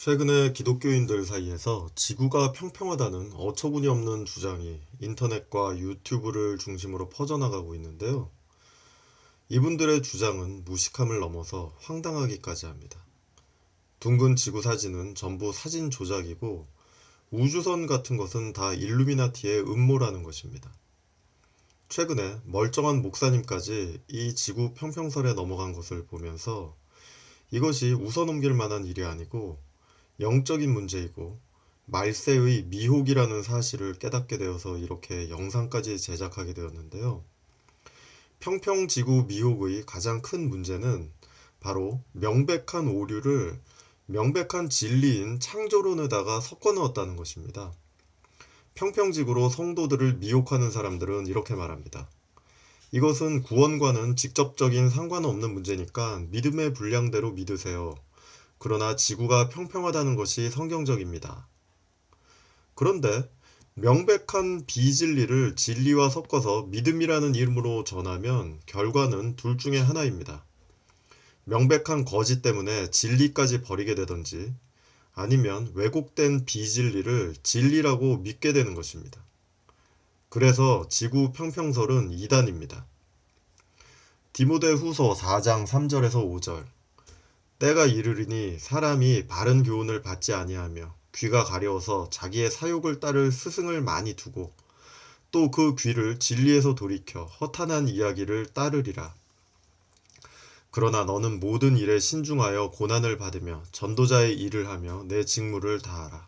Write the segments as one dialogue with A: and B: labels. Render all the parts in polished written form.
A: 최근에 기독교인들 사이에서 지구가 평평하다는 어처구니 없는 주장이 인터넷과 유튜브를 중심으로 퍼져나가고 있는데요. 이분들의 주장은 무식함을 넘어서 황당하기까지 합니다. 둥근 지구 사진은 전부 사진 조작이고 우주선 같은 것은 다 일루미나티의 음모라는 것입니다. 최근에 멀쩡한 목사님까지 이 지구 평평설에 넘어간 것을 보면서 이것이 웃어넘길 만한 일이 아니고 영적인 문제이고 말세의 미혹이라는 사실을 깨닫게 되어서 이렇게 영상까지 제작하게 되었는데요. 평평지구 미혹의 가장 큰 문제는 바로 명백한 오류를 명백한 진리인 창조론에다가 섞어 넣었다는 것입니다. 평평지구로 성도들을 미혹하는 사람들은 이렇게 말합니다. 이것은 구원과는 직접적인 상관없는 문제니까 믿음의 분량대로 믿으세요. 그러나 지구가 평평하다는 것이 성경적입니다. 그런데 명백한 비진리를 진리와 섞어서 믿음이라는 이름으로 전하면 결과는 둘 중에 하나입니다. 명백한 거짓 때문에 진리까지 버리게 되든지 아니면 왜곡된 비진리를 진리라고 믿게 되는 것입니다. 그래서 지구 평평설은 이단입니다. 디모데후서 4장 3절에서 5절 때가 이르리니 사람이 바른 교훈을 받지 아니하며 귀가 가려워서 자기의 사욕을 따를 스승을 많이 두고 또 그 귀를 진리에서 돌이켜 허탄한 이야기를 따르리라. 그러나 너는 모든 일에 신중하여 고난을 받으며 전도자의 일을 하며 내 직무를 다하라.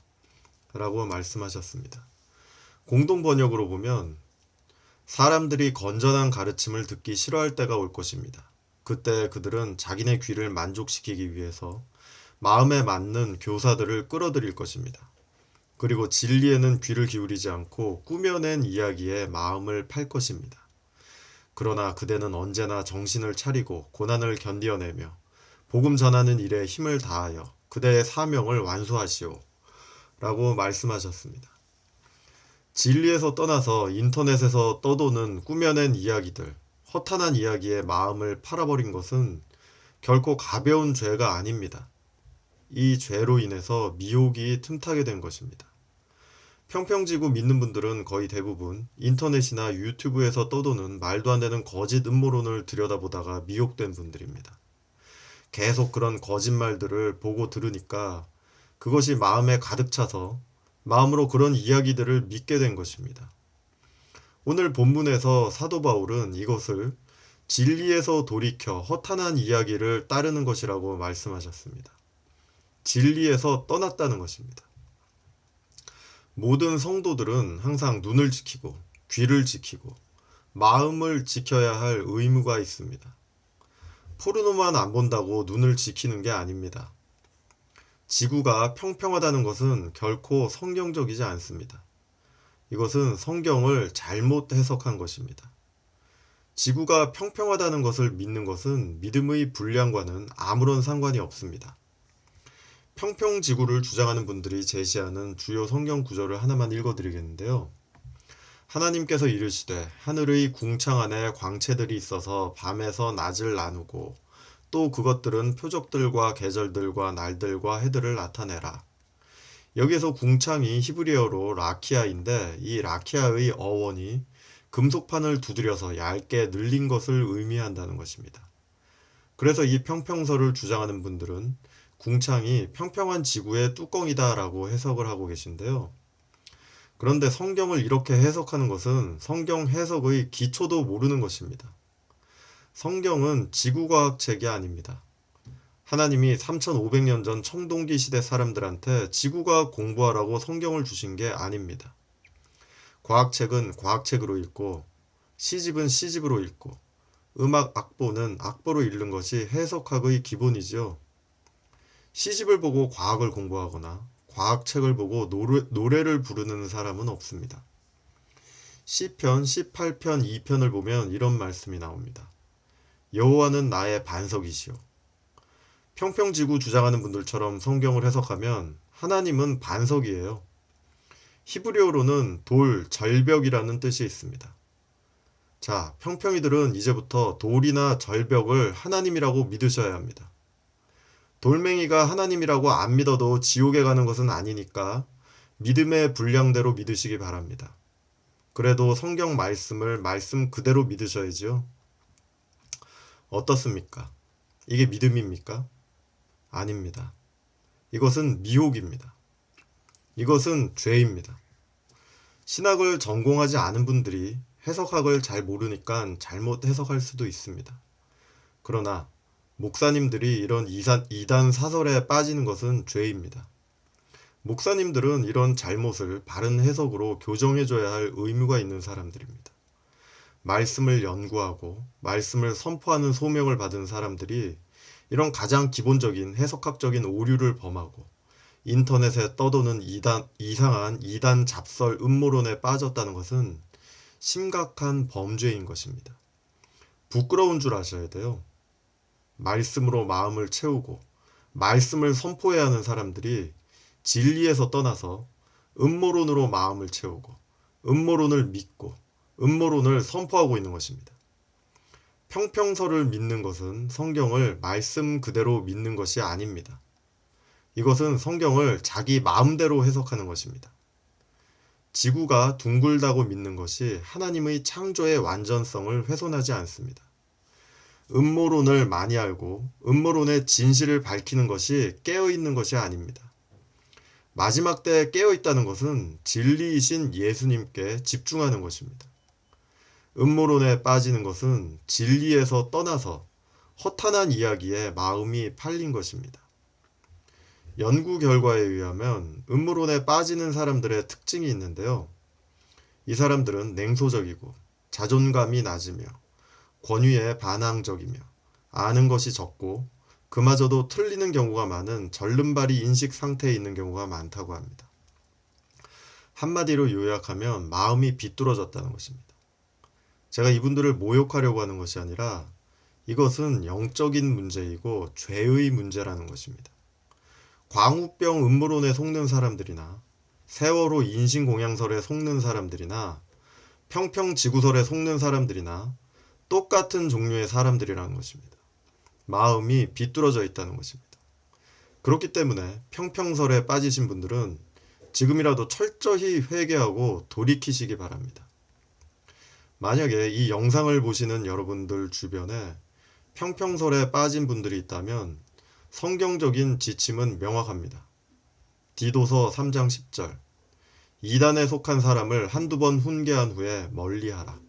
A: 라고 말씀하셨습니다. 공동 번역으로 보면 사람들이 건전한 가르침을 듣기 싫어할 때가 올 것입니다. 그때 그들은 자기네 귀를 만족시키기 위해서 마음에 맞는 교사들을 끌어들일 것입니다. 그리고 진리에는 귀를 기울이지 않고 꾸며낸 이야기에 마음을 팔 것입니다. 그러나 그대는 언제나 정신을 차리고 고난을 견디어내며 복음 전하는 일에 힘을 다하여 그대의 사명을 완수하시오. 라고 말씀하셨습니다. 진리에서 떠나서 인터넷에서 떠도는 꾸며낸 이야기들, 허탄한 이야기에 마음을 팔아버린 것은 결코 가벼운 죄가 아닙니다. 이 죄로 인해서 미혹이 틈타게 된 것입니다. 평평지구 믿는 분들은 거의 대부분 인터넷이나 유튜브에서 떠도는 말도 안 되는 거짓 음모론을 들여다보다가 미혹된 분들입니다. 계속 그런 거짓말들을 보고 들으니까 그것이 마음에 가득 차서 마음으로 그런 이야기들을 믿게 된 것입니다. 오늘 본문에서 사도 바울은 이것을 진리에서 돌이켜 허탄한 이야기를 따르는 것이라고 말씀하셨습니다. 진리에서 떠났다는 것입니다. 모든 성도들은 항상 눈을 지키고 귀를 지키고 마음을 지켜야 할 의무가 있습니다. 포르노만 안 본다고 눈을 지키는 게 아닙니다. 지구가 평평하다는 것은 결코 성경적이지 않습니다. 이것은 성경을 잘못 해석한 것입니다. 지구가 평평하다는 것을 믿는 것은 믿음의 분량과는 아무런 상관이 없습니다. 평평지구를 주장하는 분들이 제시하는 주요 성경 구절을 하나만 읽어드리겠는데요. 하나님께서 이르시되 하늘의 궁창 안에 광채들이 있어서 밤에서 낮을 나누고 또 그것들은 표적들과 계절들과 날들과 해들을 나타내라. 여기에서 궁창이 히브리어로 라키아인데 이 라키아의 어원이 금속판을 두드려서 얇게 늘린 것을 의미한다는 것입니다. 그래서 이 평평설을 주장하는 분들은 궁창이 평평한 지구의 뚜껑이다 라고 해석을 하고 계신데요. 그런데 성경을 이렇게 해석하는 것은 성경 해석의 기초도 모르는 것입니다. 성경은 지구과학 책이 아닙니다. 하나님이 3500년 전 청동기 시대 사람들한테 지구과학 공부하라고 성경을 주신 게 아닙니다. 과학책은 과학책으로 읽고 시집은 시집으로 읽고 음악 악보는 악보로 읽는 것이 해석학의 기본이지요. 시집을 보고 과학을 공부하거나 과학책을 보고 노래를 부르는 사람은 없습니다. 시편 18편 2편을 보면 이런 말씀이 나옵니다. 여호와는 나의 반석이시오. 평평지구 주장하는 분들처럼 성경을 해석하면 하나님은 반석이에요. 히브리어로는 돌, 절벽이라는 뜻이 있습니다. 자, 평평이들은 이제부터 돌이나 절벽을 하나님이라고 믿으셔야 합니다. 돌멩이가 하나님이라고 안 믿어도 지옥에 가는 것은 아니니까 믿음의 분량대로 믿으시기 바랍니다. 그래도 성경 말씀을 말씀 그대로 믿으셔야지요. 어떻습니까? 이게 믿음입니까? 아닙니다. 이것은 미혹입니다. 이것은 죄입니다. 신학을 전공하지 않은 분들이 해석학을 잘 모르니까 잘못 해석할 수도 있습니다. 그러나 목사님들이 이런 이단 사설에 빠지는 것은 죄입니다. 목사님들은 이런 잘못을 바른 해석으로 교정해줘야 할 의무가 있는 사람들입니다. 말씀을 연구하고 말씀을 선포하는 소명을 받은 사람들이 이런 가장 기본적인 해석학적인 오류를 범하고 인터넷에 떠도는 이상한 이단 잡설 음모론에 빠졌다는 것은 심각한 범죄인 것입니다. 부끄러운 줄 아셔야 돼요. 말씀으로 마음을 채우고 말씀을 선포해야 하는 사람들이 진리에서 떠나서 음모론으로 마음을 채우고 음모론을 믿고 음모론을 선포하고 있는 것입니다. 평평설을 믿는 것은 성경을 말씀 그대로 믿는 것이 아닙니다. 이것은 성경을 자기 마음대로 해석하는 것입니다. 지구가 둥글다고 믿는 것이 하나님의 창조의 완전성을 훼손하지 않습니다. 음모론을 많이 알고 음모론의 진실을 밝히는 것이 깨어있는 것이 아닙니다. 마지막 때에 깨어있다는 것은 진리이신 예수님께 집중하는 것입니다. 음모론에 빠지는 것은 진리에서 떠나서 허탄한 이야기에 마음이 팔린 것입니다. 연구 결과에 의하면 음모론에 빠지는 사람들의 특징이 있는데요. 이 사람들은 냉소적이고 자존감이 낮으며 권위에 반항적이며 아는 것이 적고 그마저도 틀리는 경우가 많은 절름발이 인식 상태에 있는 경우가 많다고 합니다. 한마디로 요약하면 마음이 비뚤어졌다는 것입니다. 제가 이분들을 모욕하려고 하는 것이 아니라 이것은 영적인 문제이고 죄의 문제라는 것입니다. 광우병 음모론에 속는 사람들이나 세월호 인신공양설에 속는 사람들이나 평평지구설에 속는 사람들이나 똑같은 종류의 사람들이라는 것입니다. 마음이 비뚤어져 있다는 것입니다. 그렇기 때문에 평평설에 빠지신 분들은 지금이라도 철저히 회개하고 돌이키시기 바랍니다. 만약에 이 영상을 보시는 여러분들 주변에 평평설에 빠진 분들이 있다면 성경적인 지침은 명확합니다. 디도서 3장 10절 이단에 속한 사람을 한두 번 훈계한 후에 멀리하라.